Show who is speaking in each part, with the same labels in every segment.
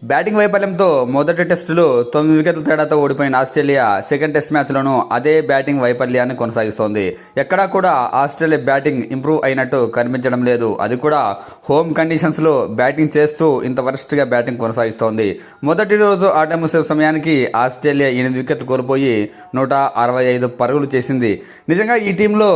Speaker 1: Batting వైఫల్యంతో మొదటి టెస్టులో 9 వికెట్ల తేడాతో ఓడిపోయిన ఆస్ట్రేలియా సెకండ్ టెస్ట్ మ్యాచ్లోనూ అదే బ్యాటింగ్ వైఫల్యాన్ని కొనసాగిస్తోంది. ఎక్కడా కూడా ఆస్ట్రేలియా బ్యాటింగ్ ఇంప్రూవ్ అయినట్టు కనిపించడం లేదు. అది కూడా హోమ్ కండిషన్స్లో బ్యాటింగ్ చేస్తూ ఇంత వరస్ట్గా బ్యాటింగ్ కొనసాగిస్తోంది. మొదటి రోజు ఆట ముగిసే సమయానికి ఆస్ట్రేలియా 8 వికెట్లు కోల్పోయి 165 పరుగులు చేసింది. నిజంగా ఈ టీంలో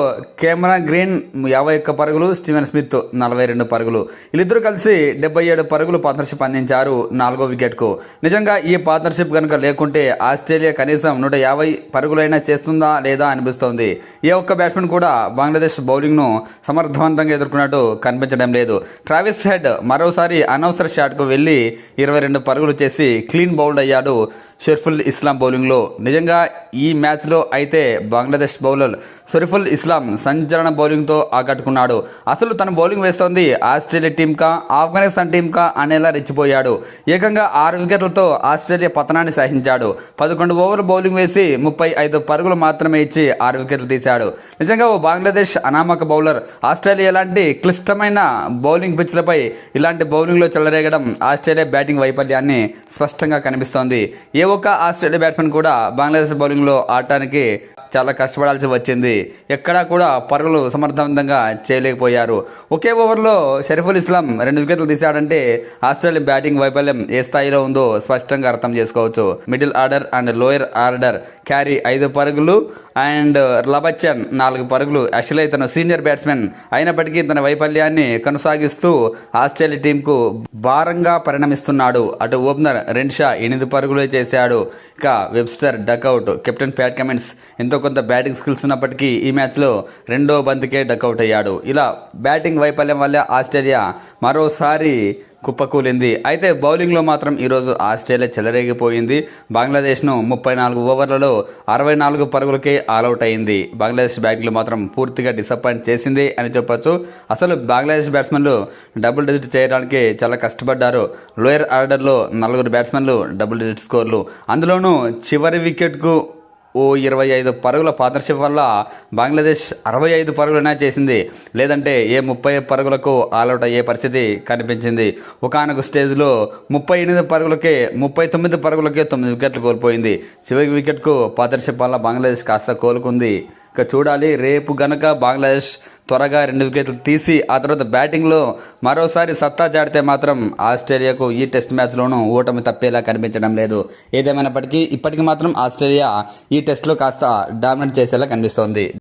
Speaker 1: కెమెరాన్ గ్రీన్ 51 పరుగులు, స్టీవెన్ స్మిత్ 42 పరుగులు, వీళ్ళిద్దరూ కలిసి 77 పరుగులు పార్ట్నర్షిప్ అందించారు 4వ వికెట్కు. నిజంగా ఈ పార్ట్నర్షిప్ కనుక లేకుంటే ఆస్ట్రేలియా కనీసం 150 పరుగులైనా చేస్తుందా లేదా అనిపిస్తోంది. ఏ ఒక్క బ్యాట్స్మెన్ కూడా బంగ్లాదేశ్ బౌలింగ్ను సమర్థవంతంగా ఎదుర్కొన్నట్టు కనిపించడం లేదు. ట్రావిస్ హెడ్ మరోసారి అనవసర షాట్కు వెళ్ళి 22 పరుగులు చేసి క్లీన్ బౌల్డ్ అయ్యాడు షరీఫుల్ ఇస్లాం బౌలింగ్లో. నిజంగా ఈ మ్యాచ్లో అయితే బంగ్లాదేశ్ బౌలర్ షరీఫుల్ ఇస్లాం సంచలన బౌలింగ్తో ఆకట్టుకున్నాడు. అసలు తన బౌలింగ్ వేస్తోంది ఆస్ట్రేలియా టీంకా ఆఫ్ఘనిస్తాన్ టీంకా అనేలా రెచ్చిపోయాడు. ఏకంగా 6 వికెట్లతో ఆస్ట్రేలియా పతనాన్ని సహించాడు. 11 ఓవర్లు బౌలింగ్ వేసి 35 పరుగులు మాత్రమే ఇచ్చి 6 వికెట్లు తీశాడు. నిజంగా ఓ బంగ్లాదేశ్ అనామక బౌలర్ ఆస్ట్రేలియా లాంటి క్లిష్టమైన బౌలింగ్ పిచ్లపై ఇలాంటి బౌలింగ్లో చెలరేగడం ఆస్ట్రేలియా బ్యాటింగ్ వైఫల్యాన్ని స్పష్టంగా కనిపిస్తోంది. ఏ ఒక్క ఆస్ట్రేలియా బ్యాట్స్మెన్ కూడా బంగ్లాదేశ్ బౌలింగ్లో ఆడటానికి చాలా కష్టపడాల్సి వచ్చింది. ఎక్కడా కూడా పరుగులు సమర్థవంతంగా చేయలేకపోయారు. ఒకే ఓవర్లో షరీఫుల్ ఇస్లాం 2 వికెట్లు తీశాడంటే ఆస్ట్రేలియా బ్యాటింగ్ వైఫల్యం ఏ స్థాయిలో ఉందో స్పష్టంగా అర్థం చేసుకోవచ్చు. Middle order and lower order carry 5 పరుగులు అండ్ లబచ్చన్ 4 పరుగులు. యాక్చువల్లీ తన సీనియర్ బ్యాట్స్మెన్ అయినప్పటికీ తన వైఫల్యాన్ని కొనసాగిస్తూ ఆస్ట్రేలియా టీంకు భారంగా పరిణమిస్తున్నాడు. అటు ఓపెనర్ రెన్షా 8 పరుగులే చేశాడు. ఇక Webster duck out. Captain Pat Cummins ఎంతో కొంత బ్యాటింగ్ స్కిల్స్ ఉన్నప్పటికీ ఈ మ్యాచ్లో 2వ బంతికే డకౌట్ అయ్యాడు. ఇలా బ్యాటింగ్ వైఫల్యం వల్ల ఆస్ట్రేలియా మరోసారి కుప్పకూలింది. అయితే బౌలింగ్లో మాత్రం ఈరోజు ఆస్ట్రేలియా చెలరేగిపోయింది. బంగ్లాదేశ్ను 34 ఓవర్లలో 64 పరుగులకే ఆల్అవుట్ అయింది. బంగ్లాదేశ్ బ్యాటింగ్లో మాత్రం పూర్తిగా డిసప్పాయింట్ చేసింది అని చెప్పొచ్చు. అసలు బంగ్లాదేశ్ బ్యాట్స్మెన్లు డబుల్ డిజిట్ చేయడానికి చాలా కష్టపడ్డారు. లోయర్ ఆర్డర్లో 4 బ్యాట్స్మెన్లు డబుల్ డిజిట్ స్కోర్లు, అందులోనూ చివరి వికెట్కు ఓ 25 పరుగుల పార్ట్నర్షిప్ వల్ల బంగ్లాదేశ్ 65 పరుగులైనా చేసింది. లేదంటే ఏ 30 పరుగులకు ఆల్అవుట్ అయ్యే పరిస్థితి కనిపించింది. ఒకానొక స్టేజ్లో 38 పరుగులకే 39 పరుగులకే 9 వికెట్లు కోల్పోయింది. చివరి వికెట్కు పార్ట్నర్షిప్ వల్ల బంగ్లాదేశ్ కాస్త కోలుకుంది. ఇక చూడాలి, రేపు గనక బంగ్లాదేశ్ త్వరగా 2 వికెట్లు తీసి ఆ తర్వాత బ్యాటింగ్లో మరోసారి సత్తా చాటితే మాత్రం ఆస్ట్రేలియాకు ఈ టెస్ట్ మ్యాచ్లోనూ ఓటమి తప్పేలా కనిపించడం లేదు. ఏదేమైనప్పటికీ ఇప్పటికి మాత్రం ఆస్ట్రేలియా ఈ టెస్ట్లో కాస్త డామినేట్ చేసేలా కనిపిస్తోంది.